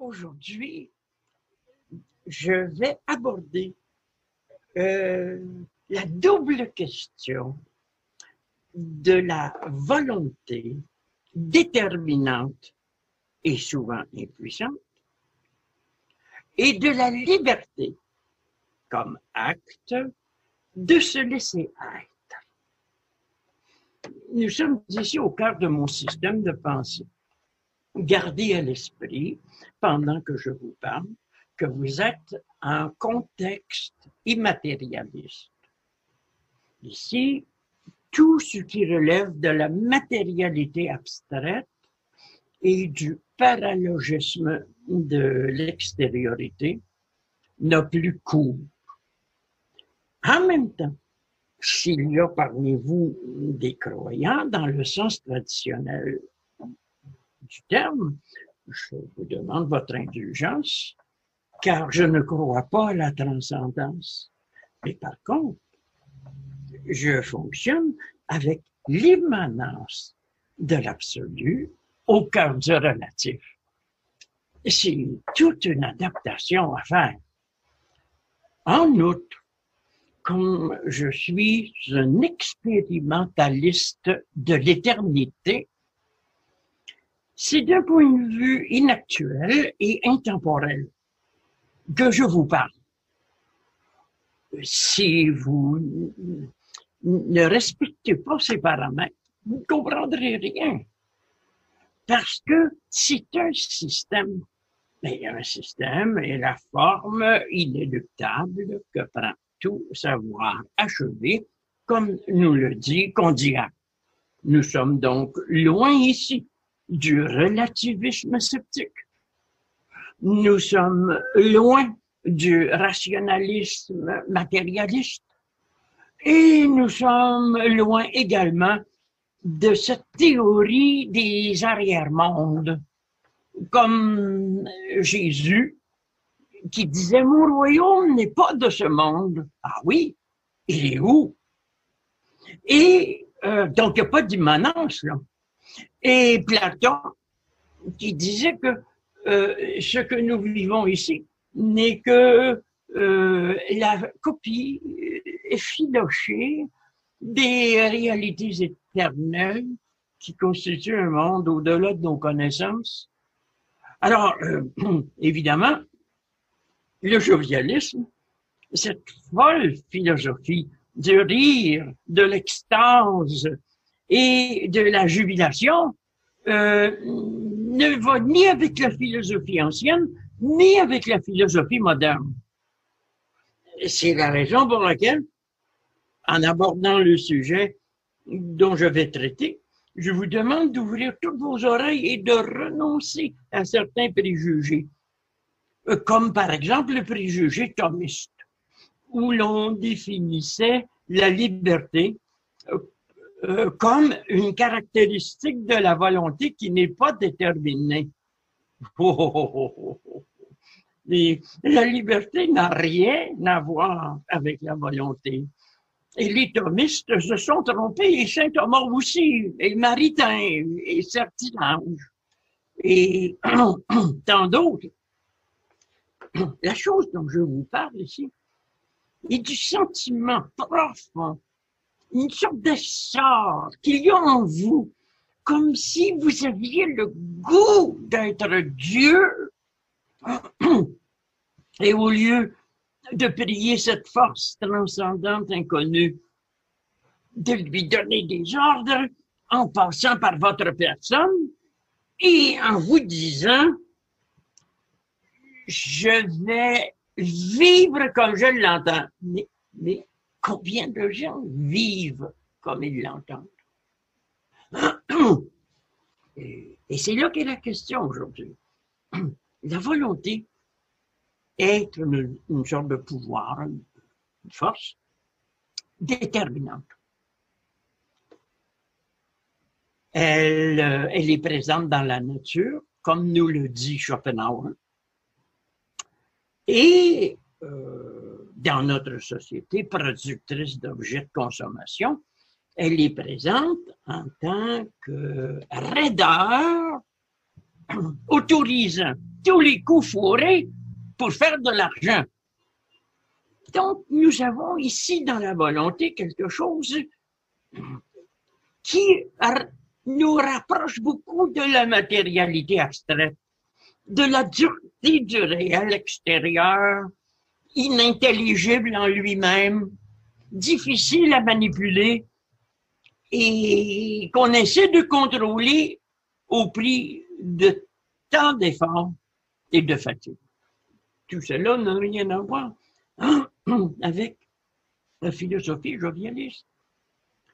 Aujourd'hui, je vais aborder la double question de la volonté déterminante et souvent impuissante et de la liberté comme acte de se laisser être. Nous sommes ici au cœur de mon système de pensée. Gardez à l'esprit, pendant que je vous parle, que vous êtes en contexte immatérialiste. Ici, tout ce qui relève de la matérialité abstraite et du paralogisme de l'extériorité n'a plus cours. En même temps, s'il y a parmi vous des croyants dans le sens traditionnel du terme, je vous demande votre indulgence, car je ne crois pas à la transcendance. Mais par contre, je fonctionne avec l'immanence de l'absolu au cœur du relatif. C'est toute une adaptation à faire. En outre, comme je suis un expérimentaliste de l'éternité, c'est d'un point de vue inactuel et intemporel que je vous parle. Si vous ne respectez pas ces paramètres, vous ne comprendrez rien. Parce que c'est un système. Mais un système est la forme inéluctable que prend tout savoir achevé, comme nous le dit Condillac. Nous sommes donc loin ici du relativisme sceptique. Nous sommes loin du rationalisme matérialiste et nous sommes loin également de cette théorie des arrière-mondes, comme Jésus qui disait « Mon royaume n'est pas de ce monde ». Ah oui, il est où? Et donc, il n'y a pas d'immanence, là. Et Platon qui disait que ce que nous vivons ici n'est que la copie effilochée des réalités éternelles qui constituent un monde au-delà de nos connaissances. Alors, évidemment, le jovialisme, cette folle philosophie du rire, de l'extase et de la jubilation, ne va ni avec la philosophie ancienne, ni avec la philosophie moderne. C'est la raison pour laquelle, en abordant le sujet dont je vais traiter, je vous demande d'ouvrir toutes vos oreilles et de renoncer à certains préjugés, comme par exemple le préjugé thomiste, où l'on définissait la liberté comme une caractéristique de la volonté qui n'est pas déterminée. Et la liberté n'a rien à voir avec la volonté. Et les thomistes se sont trompés, et saint Thomas aussi, et Maritain, et Sertillange, et tant d'autres. La chose dont je vous parle ici est du sentiment profond, une sorte d'essor qu'il y a en vous, comme si vous aviez le goût d'être Dieu. Et au lieu de prier cette force transcendante inconnue, de lui donner des ordres en passant par votre personne et en vous disant « je vais vivre comme je l'entends ». Mais combien de gens vivent comme ils l'entendent? Et c'est là qu'est la question aujourd'hui. La volonté est une sorte de pouvoir, une force déterminante. Elle est présente dans la nature, comme nous le dit Schopenhauer, et dans notre société productrice d'objets de consommation, elle est présente en tant que raideur autorisant tous les coups fourrés pour faire de l'argent. Donc, nous avons ici dans la volonté quelque chose qui nous rapproche beaucoup de la matérialité abstraite, de la dureté du réel extérieur, inintelligible en lui-même, difficile à manipuler et qu'on essaie de contrôler au prix de tant d'efforts et de fatigue. Tout cela n'a rien à voir avec la philosophie jovialiste,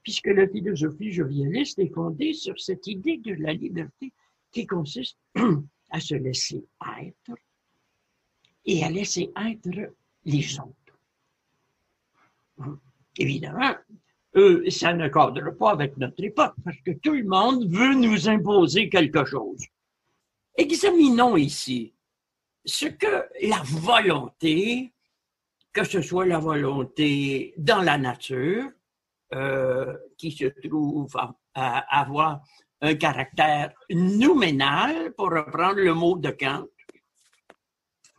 puisque la philosophie jovialiste est fondée sur cette idée de la liberté qui consiste à se laisser être et à laisser être les autres. Évidemment, ça ne cadre pas avec notre époque, parce que tout le monde veut nous imposer quelque chose. Examinons ici ce que la volonté, que ce soit la volonté dans la nature, qui se trouve à avoir un caractère nouménal, pour reprendre le mot de Kant,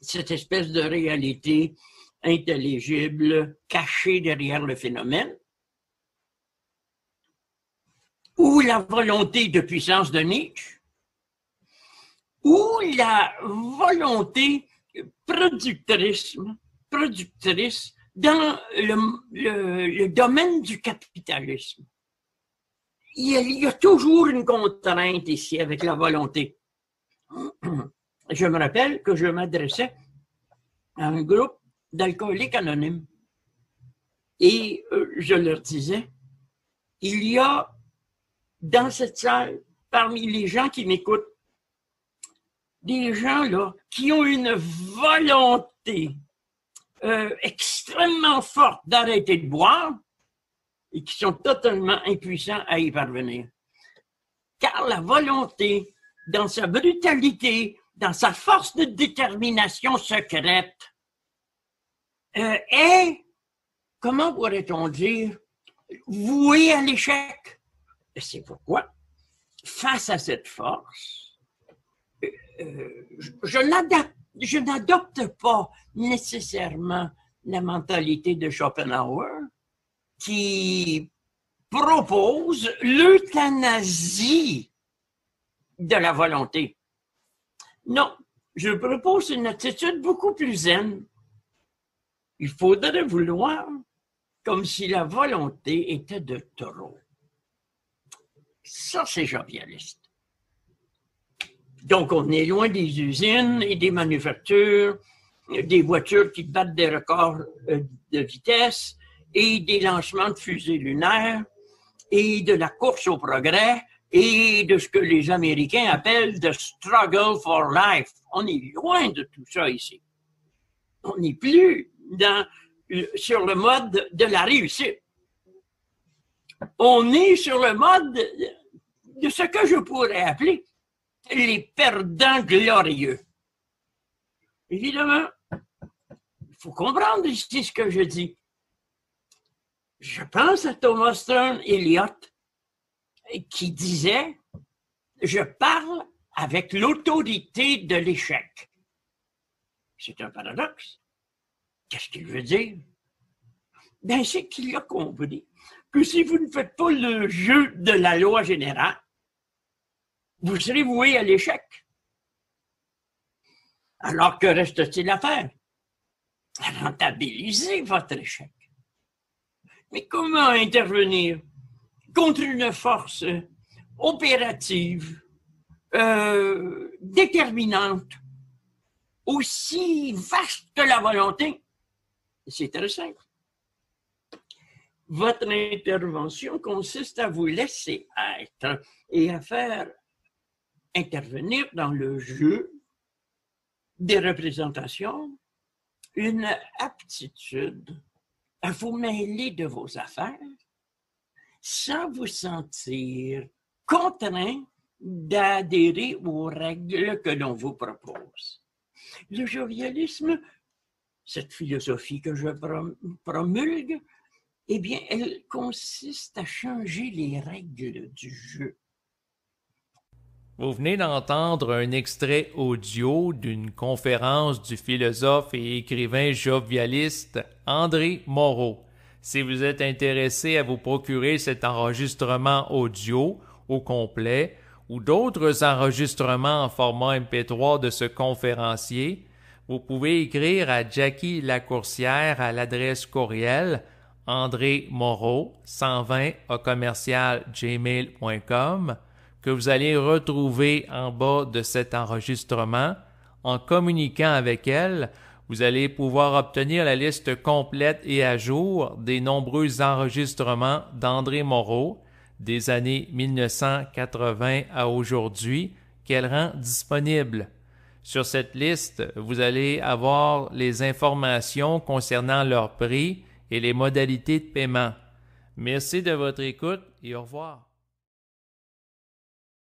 cette espèce de réalité intelligible cachée derrière le phénomène, ou la volonté de puissance de Nietzsche, ou la volonté productrice dans le domaine du capitalisme. Il y a toujours une contrainte ici avec la volonté. Je me rappelle que je m'adressais à un groupe d'alcooliques anonymes et je leur disais, il y a dans cette salle, parmi les gens qui m'écoutent, des gens là qui ont une volonté extrêmement forte d'arrêter de boire et qui sont totalement impuissants à y parvenir. Car la volonté, dans sa brutalité, dans sa force de détermination secrète, est, comment pourrait-on dire, vouée à l'échec. Et c'est pourquoi, face à cette force, je n'adopte pas nécessairement la mentalité de Schopenhauer qui propose l'euthanasie de la volonté. Non, je propose une attitude beaucoup plus zen. Il faudrait vouloir comme si la volonté était de trop. Ça, c'est jovialiste. Donc, on est loin des usines et des manufactures, des voitures qui battent des records de vitesse et des lancements de fusées lunaires et de la course au progrès et de ce que les Américains appellent « the struggle for life ». On est loin de tout ça ici. On n'est plus sur le mode de la réussite. On est sur le mode de ce que je pourrais appeler les perdants glorieux. Évidemment, il faut comprendre ici ce que je dis. Je pense à Thomas Stern Eliot qui disait « Je parle avec l'autorité de l'échec ». C'est un paradoxe. Qu'est-ce qu'il veut dire? Ben, c'est qu'il a compris que si vous ne faites pas le jeu de la loi générale, vous serez voué à l'échec. Alors que reste-t-il à faire? Rentabiliser votre échec. Mais comment intervenir contre une force opérative, déterminante, aussi vaste que la volonté? C'est très simple. Votre intervention consiste à vous laisser être et à faire intervenir dans le jeu des représentations une aptitude à vous mêler de vos affaires sans vous sentir contraint d'adhérer aux règles que l'on vous propose. Le jovialisme, cette philosophie que je promulgue, eh bien, elle consiste à changer les règles du jeu. Vous venez d'entendre un extrait audio d'une conférence du philosophe et écrivain jovialiste André Moreau. Si vous êtes intéressé à vous procurer cet enregistrement audio au complet ou d'autres enregistrements en format MP3 de ce conférencier, vous pouvez écrire à Jackie Lacourcière à l'adresse courriel andremoreau120@gmail.com que vous allez retrouver en bas de cet enregistrement. En communiquant avec elle, vous allez pouvoir obtenir la liste complète et à jour des nombreux enregistrements d'André Moreau des années 1980 à aujourd'hui qu'elle rend disponible. Sur cette liste, vous allez avoir les informations concernant leur prix et les modalités de paiement. Merci de votre écoute et au revoir.